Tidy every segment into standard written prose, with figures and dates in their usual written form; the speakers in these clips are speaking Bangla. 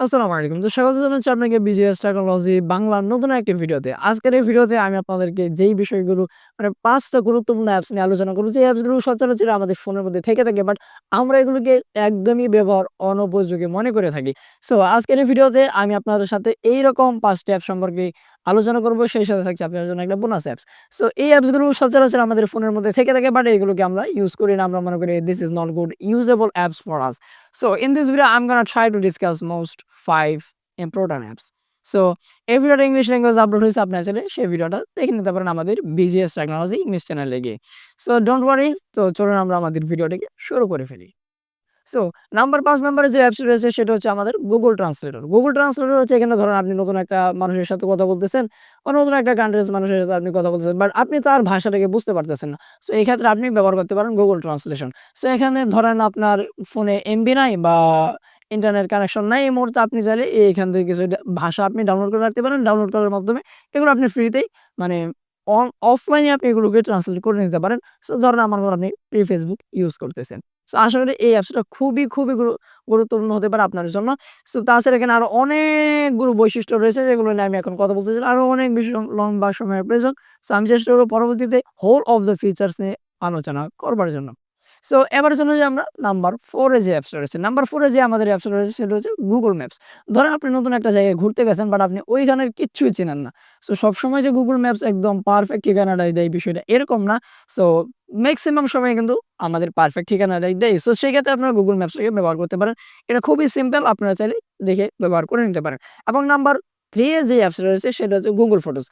আসসালামু আলাইকুম। তো স্বাগত জানাচ্ছি আপনাকে বিজিএস টেকনোলজি বাংলার নতুন একটি ভিডিওতে। আজকের এই ভিডিওতে আমি আপনাদেরকে যেই বিষয়গুলো ৫ টা গুরুত্বপূর্ণ অ্যাপস নিয়ে আলোচনা করব। যে অ্যাপসগুলো সচরাচর আমাদের ফোনের মধ্যে থেকে থাকে বাট আমরা এগুলোকে একদমই ব্যবহার অনুপযোগী মনে করে থাকি। সো আজকের এই ভিডিওতে আমি আপনাদের সাথে এইরকম ৫ টি অ্যাপ সম্পর্কে আলোচনা করব। সেই সাথে থাকছে আপনার জন্য একটা বোনাস অ্যাপস। সো এই অ্যাপসগুলো সচরাচর আমাদের ফোনের মধ্যে থেকে থাকে বাট এগুলোকে আমরা ইউজ করি না। আমরা মনে করি this is not good usable apps for us. So in this video, I'm gonna try to discuss most 5 important apps. So এই ভিডিওটা ইংলিশ ল্যাঙ্গুয়েজ আপলোড হয়েছে আপনারা চাইলে সেই ভিডিওটা দেখে নিতে পারেন আমাদের বিজিএস টেকনোলজি ইংলিশ চ্যানেলে গিয়ে। সো ডোন্ট ওয়ারি, তো চলুন আমরা আমাদের ভিডিওটাকে শুরু করে ফেলি। সো নাম্বার ৫ নাম্বারে যে অ্যাপসটি রয়েছে সেটা হচ্ছে আমাদের Google Translator। Google Translator হচ্ছে এখানে ধরেন আপনি নতুন একটা মানুষের সাথে কথা বলতেছেন, নতুন একটা কান্ট্রিজ মানুষের সাথে আপনি কথা বলতেছেন বাট আপনি তার ভাষাটাকে বুঝতে পারতেছেন না। সো এই ক্ষেত্রে আপনি ব্যবহার করতে পারেন Google Translation। সো এখানে ধরেন আপনার ফোনে এমবি নাই বা ইন্টারনেট কানেকশন নাই, এই মুহূর্তে আপনি চাইলে এখান থেকে কিছু ভাষা আপনি ডাউনলোড করে রাখতে পারেন। ডাউনলোড করার মাধ্যমে এগুলো আপনি ফ্রিতেই মানে অফলাইনে আপনি এগুলোকে ট্রান্সলেট করে নিতে পারেন। সো ধরেন আমার মনে আপনি ফ্রি Facebook ইউজ করতেছেন। সো আশা করি এই অ্যাপসটা খুবই গুরুত্বপূর্ণ হতে পারে আপনার জন্য। সো তাছাড়া এখানে আরো অনেকগুলো বৈশিষ্ট্য রয়েছে যেগুলো নিয়ে আমি এখন কথা বলতেছি। আরো অনেক বেশি লম্বা সময়ের প্রয়োজন। সো আমি চেষ্টা করব পরবর্তীতে হোল অফ দ্য ফিচারস নিয়ে আলোচনা করবার জন্য। সো এবার চলে যাই আমরা নাম্বার 4 এ যে অ্যাপসটা রয়েছে। নাম্বার 4 এ যে আমাদের অ্যাপসটা রয়েছে সেটা হচ্ছে Google Maps। ধরেন আপনি নতুন একটা জায়গায় ঘুরতে গেছেন বাট আপনি ওইখানের কিচ্ছুই চেনেন না। সো সবসময় যে Google Maps একদম পারফেক্ট ঠিকানাটাই দেয় বিষয়টা এরকম না। সো মেক্সিমাম সময় কিন্তু আমাদের পারফেক্ট ঠিকানাটাই দেয়। সো সেক্ষেত্রে আপনারা Google Maps টাকে ব্যবহার করতে পারেন। এটা খুবই সিম্পল, আপনারা চাইলে দেখে ব্যবহার করে নিতে পারেন। এবং নাম্বার 3 এ যে অ্যাপসটা রয়েছে সেটা হচ্ছে Google Photos।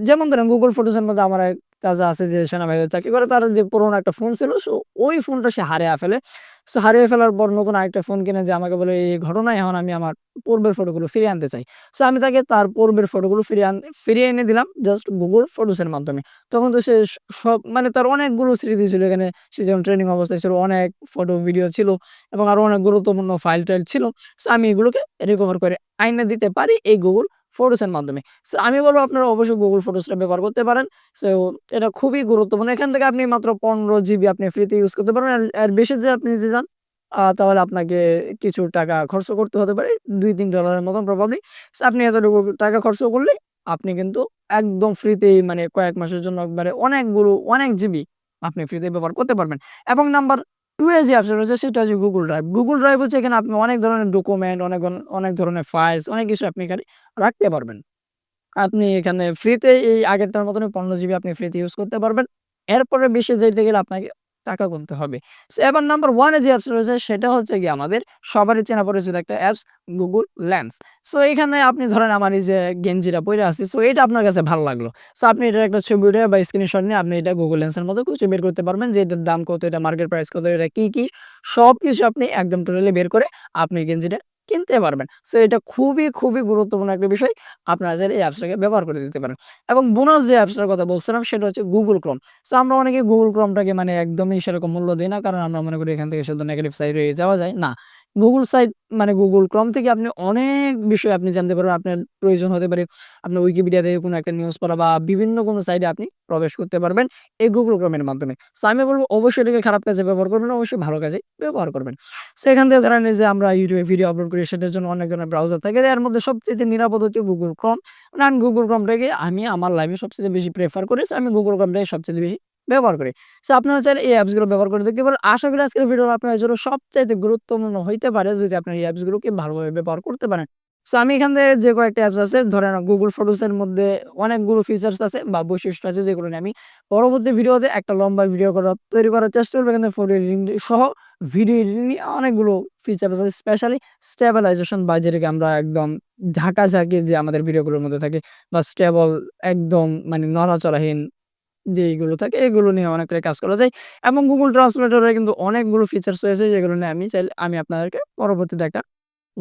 যেমন ধরেন Google Photos এর মধ্যে আমার এক চাচা আছে যে সেনাবাহিনীতে চাকরি করে। তার যে পুরনো একটা ফোন ছিল, সো ওই ফোনটা সে হারায়া ফেলে। সো হারিয়ে ফেলার পর নতুন আরেকটা ফোন কিনে যে আমাকে বলে, "এই ঘটনায় এখন আমি আমার পূর্বের ফটোগুলো ফিরিয়ে আনতে চাই।" সো আমি তাকে তার পূর্বের ফটোগুলো ফিরিয়ে এনে দিলাম জাস্ট Google Photos এর মাধ্যমে। তখন তো সে সব মানে তার অনেকগুলো স্মৃতি ছিল এখানে। সে যখন ট্রেনিং অবস্থায় ছিল অনেক ফটো, ভিডিও ছিল এবং আরো অনেক গুরুত্বপূর্ণ ফাইল-টাইল ছিল। সো আমি এগুলোকে রিকভার করে আইনা দিতে পারি এই Google Photos এর মাধ্যমে। সো আমি বলব আপনারা অবশ্যই Google Photos টা ব্যবহার করতে পারেন। সো এটা খুবই গুরুত্বপূর্ণ। এখান থেকে আপনি মাত্র ১৫ জিবি আপনি ফ্রিতে ইউজ করতে পারবেন। আর বেশি যে আপনি নিতে চান তাহলে আপনাকে কিছু টাকা খরচ করতে হতে পারে। $২-৩ এর মতন প্রবাবলি। সো আপনি এতটুকু টাকা খরচ করলে আপনি কিন্তু একদম ফ্রিতেই মানে কয়েক মাসের জন্য একবারে অনেক জিবি আপনি ফ্রিতে ব্যবহার করতে পারবেন। এবং নাম্বার 2 এ যে অ্যাপসটা রয়েছে সেটা হচ্ছে Google Drive। Google Drive হচ্ছে এখানে আপনি অনেক ধরনের ডকুমেন্ট, অনেক ধরনের ফাইলস, অনেক কিছু আপনি এখানে রাখতে পারবেন। আপনি এখানে ফ্রিতে এই আগেরটার মতনই ১৫ জিবি আপনি ফ্রিতে ইউজ করতে পারবেন। এরপরে বেশি যাইতে গেলে আপনাকে টাকা গুনতে হবে। সো এবার নাম্বার 1 এ যে অ্যাপস রয়েছে সেটা হচ্ছে গিয়ে আমাদের সবারই চেনা পরিচিত একটা অ্যাপস Google Lens। সো এখানে আপনি ধরেন আমার এই যে গেঞ্জিটা পইড়া আছি, সো এটা আপনার কাছে ভালো লাগলো। সো আপনি এটার একটা ছবি উঠাইয়া বা স্ক্রিনশট নিয়ে আপনি এটা Google Lens এর মধ্যে খুঁজে বের করতে পারবেন যে এটার দাম কত, এটা মার্কেট প্রাইস কত, এটা কি সবকিছু আপনি একদম টোটালি বের করে আপনি গেঞ্জিটা কিনতে পারবেন। সো এটা খুবই গুরুত্বপূর্ণ একটা বিষয়। আপনারা চাইলে এই অ্যাপসটাকে ব্যবহার করে দিতে পারেন। এবং বোনাস যে অ্যাপসটার কথা বলছিলাম সেটা হচ্ছে Google Chrome। সো আমরা অনেকে Google Chrome টাকে মানে একদমই সেরকম মূল্য দেই না। কারণ আমরা মনে করি এখান থেকে শুধু নেগেটিভ সাইডে যাওয়া যায়। না। Google সাইট মানে Google Chrome থেকে আপনি অনেক বিষয় আপনি জানতে পারবেন। আপনার প্রয়োজন হতে পারে আপনার Wikipedia থেকে কোনো একটা নিউজ পড়া বা বিভিন্ন কোনো সাইটে আপনি প্রবেশ করতে পারবেন এই Google Chrome এর মাধ্যমে। সো আমি বলব অবশ্যই এটাকে খারাপ কাজে ব্যবহার করবেন না, অবশ্যই ভালো কাজে ব্যবহার করবেন। সো এখান থেকে ধরেন এই যে আমরা YouTube এ ভিডিও আপলোড করি সেটার জন্য অনেক ধরনের ব্রাউজার থাকে। এর মধ্যে সবচাইতে নিরাপদ হচ্ছে Google Chrome। মানে আমি Google Chrome টাকে আমি আমার লাইফে সবচাইতে বেশি প্রেফার করি। সো আমি Google Chrome টাকে সবচাইতে বেশি ব্যবহার করি। সো আপনারা চাইলে এই অ্যাপস গুলো ব্যবহার করে দেখতে পারেন। আশা করি আজকের ভিডিও আপনার জন্য সবচাইতে গুরুত্বপূর্ণ হইতে পারে যদি আপনি এই অ্যাপস গুলোকে ভালোভাবে ব্যবহার করতে পারেন। সো আমি এখান থেকে যে কয়েকটা অ্যাপস আছে ধরেন Google Photos এর মধ্যে অনেকগুলো ফিচারস আছে বা বৈশিষ্ট্য আছে যেগুলো নিয়ে আমি পরবর্তী ভিডিওতে একটা লম্বা ভিডিও তৈরি করার চেষ্টা করব। এখানে ফটো এডিটিং সহ ভিডিও এডিটিং নিয়ে অনেকগুলো ফিচার আছে। স্পেশালি স্টেবিলাইজেশন বা যেটাকে আমরা একদম ঝাঁকাঝাঁকি যে আমাদের ভিডিওগুলোর মধ্যে থাকে বা স্টেবল একদম মানে নড়াচড়াহীন যেইগুলো থাকে এগুলো নিয়ে অনেকটাই কাজ করা যায়। এবং Google Translator এর কিন্তু অনেকগুলো ফিচারস রয়েছে যেগুলো নিয়ে আমি আপনাদেরকে পরবর্তীতে একটা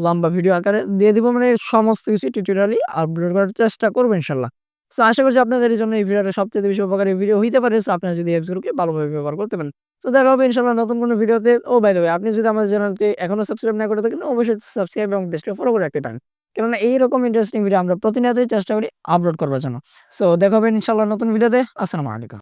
লম্বা ভিডিও আকারে দিয়ে দিব। মানে সমস্ত কিছু টিউটোরিয়ালি আপলোড করার চেষ্টা করব ইনশাআল্লাহ। সো আশা করছি আপনাদের জন্য এই ভিডিওটা সবচাইতে বেশি উপকারী ভিডিও হইতে পারে। সো আপনারা যদি অ্যাপস গুলোকে ভালোভাবে ব্যবহার করতে পারেন। সো দেখা হবে ইনশাআল্লাহ নতুন কোনো ভিডিওতে। ও বাই দ্য ওয়ে, আপনি যদি আমাদের চ্যানেলকে এখনো সাবস্ক্রাইব না করে থাকেন অবশ্যই সাবস্ক্রাইব এবং বেল ফলো করে রাখতে পারেন। কেননা এইরকম ইন্টারেস্টিং ভিডিও আমরা প্রতিনিয়তই চেষ্টা করি আপলোড করবার জন্য। সো দেখা হবে ইনশাআল্লাহ নতুন ভিডিওতে। আসসালামু আলাইকুম।